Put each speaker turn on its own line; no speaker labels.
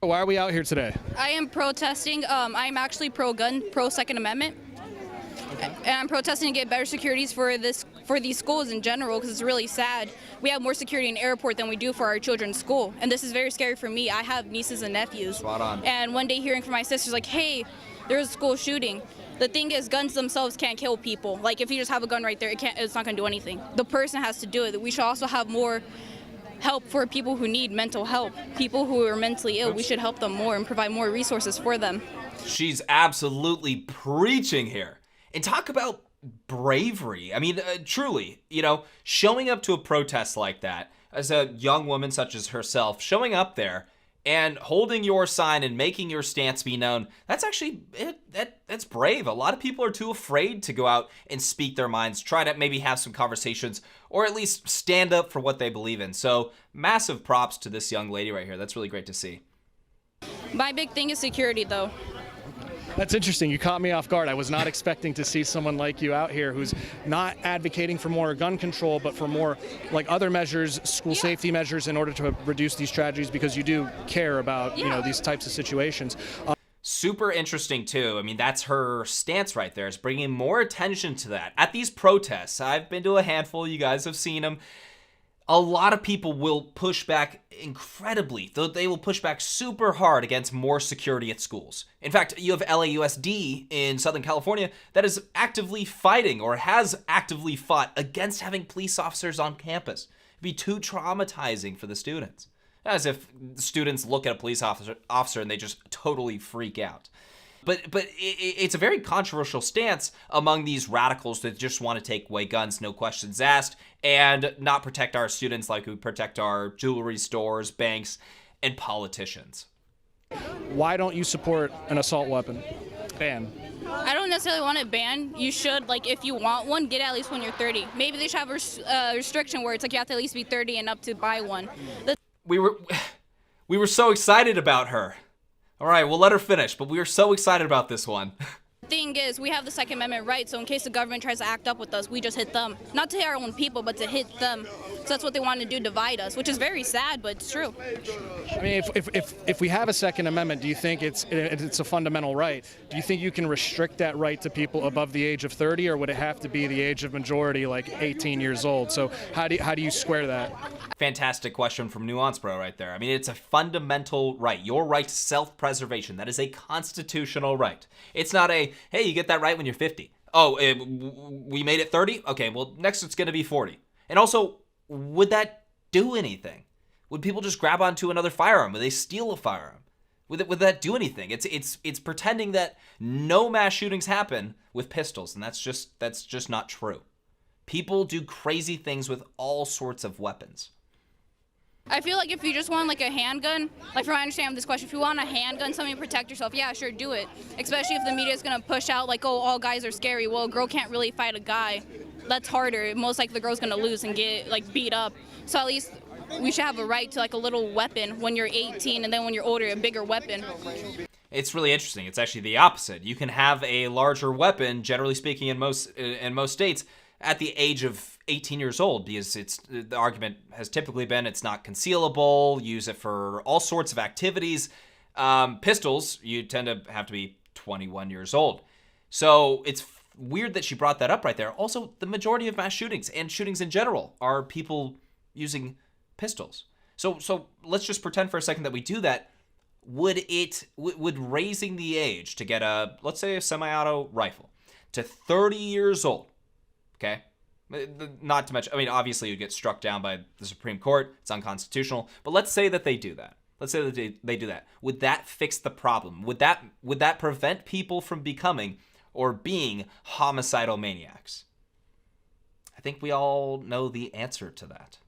Why are we out here today?
I am protesting. I'm actually pro-gun, pro-Second Amendment, and I'm protesting to get better securities for these schools in general, because it's really sad. We have more security in the airport than we do for our children's school, and this is very scary for me. I have nieces and nephews.
Spot on.
And one day hearing from my sisters like, "Hey, there's a school shooting." The thing is, guns themselves can't kill people. Like, if you just have a gun right there, it's not going to do anything. The person has to do it. We should also have more help for people who need mental help. People who are mentally ill, we should help them more and provide more resources for them.
She's absolutely preaching here. And talk about bravery. I mean, truly, showing up to a protest like that, as a young woman such as herself, showing up there and holding your sign and making your stance be known, that's actually, that's brave. A lot of people are too afraid to go out and speak their minds, try to maybe have some conversations, or at least stand up for what they believe in. So massive props to this young lady right here. That's really great to see.
My big thing is security, though.
That's interesting. You caught me off guard. I was not expecting to see someone like you out here who's not advocating for more gun control, but for more like other measures, school safety measures, in order to reduce these tragedies, because you do care about these types of situations.
Super interesting too. I mean, that's her stance right there, is bringing more attention to that. At these protests, I've been to a handful, you guys have seen them. A lot of people will push back incredibly. They will push back super hard against more security at schools. In fact, you have LAUSD in Southern California that is actively fighting, or has actively fought, against having police officers on campus. It'd be too traumatizing for the students. As if students look at a police officer and they just totally freak out. But it's a very controversial stance among these radicals that just want to take away guns, no questions asked, and not protect our students like we protect our jewelry stores, banks, and politicians.
Why don't you support an assault weapon ban?
I don't necessarily want it banned. You should, like, if you want one, get it at least when you're 30. Maybe they should have a restriction where it's like you have to at least be 30 and up to buy one.
We were so excited about her. All right, we'll let her finish, but we were so excited about this one.
The thing is, we have the Second Amendment right, so in case the government tries to act up with us, we just hit them. Not to hit our own people, but to hit them. So that's what they want to do, divide us, which is very sad, but it's true.
I mean, if we have a Second Amendment, do you think it's a fundamental right? Do you think you can restrict that right to people above the age of 30, or would it have to be the age of majority, like 18 years old? So how do you square that?
Fantastic question from Nuance Bro right there. I mean, it's a fundamental right. Your right to self-preservation. That is a constitutional right. It's not a, hey, you get that right when you're 50. Oh, we made it 30? Okay, well, next it's going to be 40. And also, would that do anything? Would people just grab onto another firearm? Would they steal a firearm? Would that do anything? It's pretending that no mass shootings happen with pistols, and that's just not true. People do crazy things with all sorts of weapons.
I feel like if you just want like a handgun, like from what I understand this question, if you want a handgun, something to protect yourself, yeah, sure, do it. Especially if the media is going to push out like, oh, all guys are scary. Well, a girl can't really fight a guy. That's harder. Most likely the girl's going to lose and get like beat up. So at least we should have a right to like a little weapon when you're 18, and then when you're older, a bigger weapon.
It's really interesting. It's actually the opposite. You can have a larger weapon, generally speaking, in most states, at the age of 18 years old, because the argument has typically been it's not concealable, use it for all sorts of activities. Pistols, you tend to have to be 21 years old. So it's weird that she brought that up right there. Also, the majority of mass shootings and shootings in general are people using pistols. So let's just pretend for a second that we do that. Would raising the age to get let's say a semi-auto rifle to 30 years old, okay? Not to mention, I mean, obviously you'd get struck down by the Supreme Court. It's unconstitutional. But let's say that they do that. Let's say that they do that. Would that fix the problem? Would that prevent people from becoming or being homicidal maniacs? I think we all know the answer to that.